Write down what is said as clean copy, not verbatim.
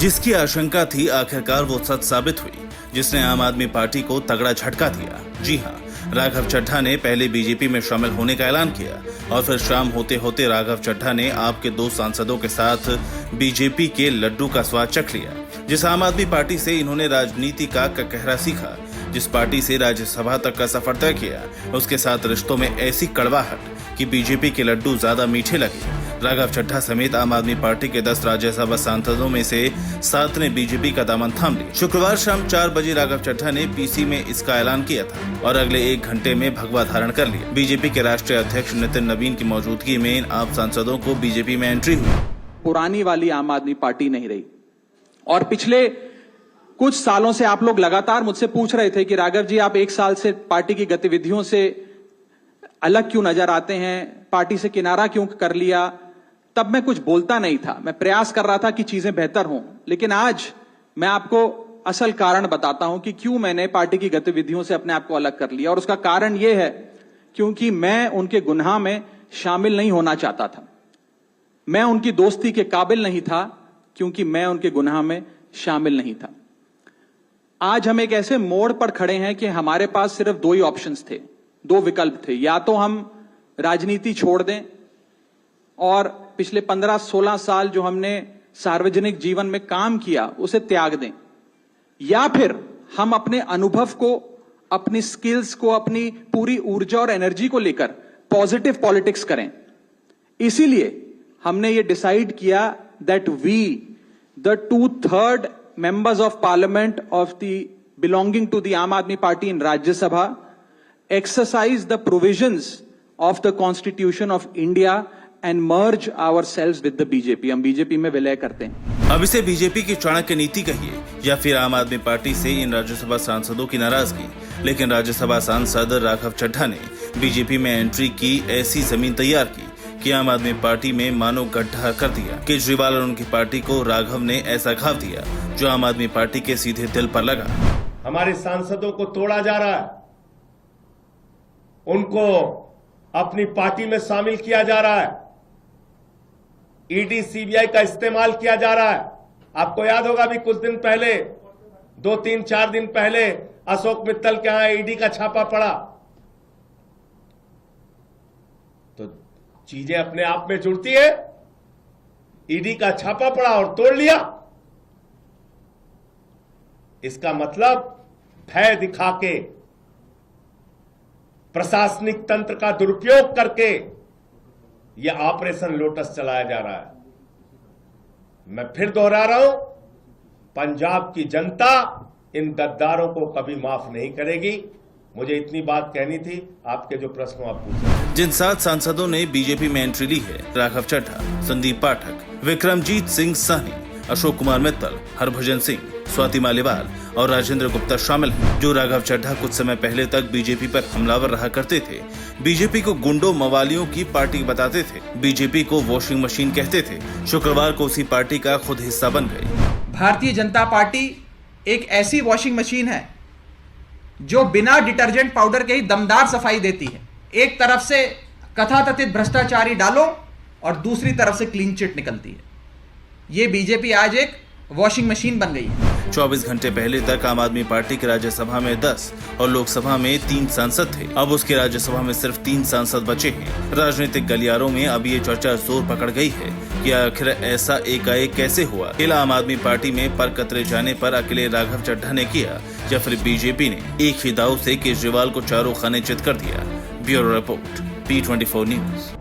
जिसकी आशंका थी आखिरकार वो सच साबित हुई, जिसने आम आदमी पार्टी को तगड़ा झटका दिया। जी हां, राघव चड्ढा ने पहले बीजेपी में शामिल होने का ऐलान किया और फिर शाम होते होते राघव चड्ढा ने आपके 2 सांसदों के साथ बीजेपी के लड्डू का स्वाद चख लिया। जिस आम आदमी पार्टी से इन्होंने राजनीति का ककहरा सीखा, जिस पार्टी से राज्यसभा तक का सफर तय किया, उसके साथ रिश्तों में ऐसी कड़वाहट कि बीजेपी के लड्डू ज्यादा मीठे लगे। राघव चड्ढा समेत आम आदमी पार्टी के 10 राज्यसभा सांसदों में से 7 ने बीजेपी का दामन थाम लिया। शुक्रवार शाम 4 बजे राघव चड्ढा ने पीसी में इसका ऐलान किया था और अगले 1 घंटे में भगवा धारण कर लिया। बीजेपी के राष्ट्रीय अध्यक्ष नितिन नवीन की मौजूदगी में इन आप सांसदों को बीजेपी में एंट्री हुई। पुरानी वाली आम आदमी पार्टी नहीं रही और पिछले कुछ सालों से आप लोग लगातार मुझसे पूछ रहे थे कि राघव जी, आप 1 साल से पार्टी की गतिविधियों से अलग क्यों नजर आते हैं, पार्टी से किनारा क्यों कर लिया। तब मैं कुछ बोलता नहीं था, मैं प्रयास कर रहा था कि चीजें बेहतर हों, लेकिन आज मैं आपको असल कारण बताता हूं कि क्यों मैंने पार्टी की गतिविधियों से अपने आप को अलग कर लिया। और उसका कारण यह है क्योंकि मैं उनके गुनाह में शामिल नहीं होना चाहता था। मैं उनकी दोस्ती के काबिल नहीं था क्योंकि मैं उनके गुनाह में शामिल नहीं था। आज हम एक ऐसे मोड़ पर खड़े हैं कि हमारे पास सिर्फ 2 ही ऑप्शंस थे, 2 विकल्प थे। या तो हम राजनीति छोड़ दें और पिछले 15-16 साल जो हमने सार्वजनिक जीवन में काम किया उसे त्याग दें, या फिर हम अपने अनुभव को, अपनी स्किल्स को, अपनी पूरी ऊर्जा और एनर्जी को लेकर पॉजिटिव पॉलिटिक्स करें। इसीलिए हमने ये डिसाइड किया that we the 2/3 members of parliament of the belonging to the Aam Aadmi Party in Rajya Sabha exercise the provisions of the Constitution of India and merge ourselves with the BJP। हम BJP में विलय करते हैं। अब इसे BJP की चाणक्य नीति कहिए या फिर आम आदमी पार्टी से इन राज्यसभा सांसदों की नाराजगी, लेकिन राज्यसभा सांसद राघव चड्ढा ने बीजेपी में एंट्री की ऐसी जमीन तैयार की कि आम आदमी पार्टी में मानो गड्ढा कर दिया। केजरीवाल और उनकी पार्टी को राघव ने ऐसा घाव दिया जो आम आदमी पार्टी के सीधे दिल पर लगा। हमारे सांसदों को तोड़ा जा रहा है, उनको अपनी पार्टी में शामिल किया जा रहा है, ईडी सीबीआई का इस्तेमाल किया जा रहा है। आपको याद होगा भी कुछ दिन पहले, 2-3-4 दिन पहले अशोक मित्तल के यहां ईडी का छापा पड़ा। तो चीजें अपने आप में जुड़ती है। ईडी का छापा पड़ा और तोड़ लिया, इसका मतलब भय दिखा के, प्रशासनिक तंत्र का दुरुपयोग करके यह ऑपरेशन लोटस चलाया जा रहा है। मैं फिर दोहरा रहा हूं, पंजाब की जनता इन गद्दारों को कभी माफ नहीं करेगी। मुझे इतनी बात कहनी थी। आपके जो प्रश्न आप पूछे, जिन 7 सांसदों ने बीजेपी में एंट्री ली है, राघव चड्ढा, संदीप पाठक, विक्रमजीत सिंह साहनी, अशोक कुमार मित्तल, हरभजन सिंह, स्वाति मालीवाल और राजेंद्र गुप्ता शामिल हैं। जो राघव चड्ढा कुछ समय पहले तक बीजेपी पर हमलावर रहा करते थे, बीजेपी को गुंडों मवालियों की पार्टी बताते थे, बीजेपी को वॉशिंग मशीन कहते थे, शुक्रवार को उसी पार्टी का खुद हिस्सा बन गए। भारतीय जनता पार्टी एक ऐसी वॉशिंग मशीन है जो बिना डिटर्जेंट पाउडर के ही दमदार सफाई देती है। एक तरफ से कथाकथित भ्रष्टाचारी डालो और दूसरी तरफ से क्लीन चिट निकलती है। ये बीजेपी आज एक वॉशिंग मशीन बन गई है। 24 घंटे पहले तक आम आदमी पार्टी की राज्यसभा में 10 और लोकसभा में 3 सांसद थे। अब उसकी राज्यसभा में सिर्फ 3 सांसद बचे हैं। राजनीतिक गलियारों में अब ये चर्चा जोर पकड़ गई है कि आखिर ऐसा एकाएक कैसे हुआ। अकेला आम आदमी पार्टी में पर कतरे जाने पर अकेले राघव चड्ढा ने किया या फिर बीजेपी ने एक ही दाव से केजरीवाल को चारों खाने चित कर दिया। Bureau report, P24 news.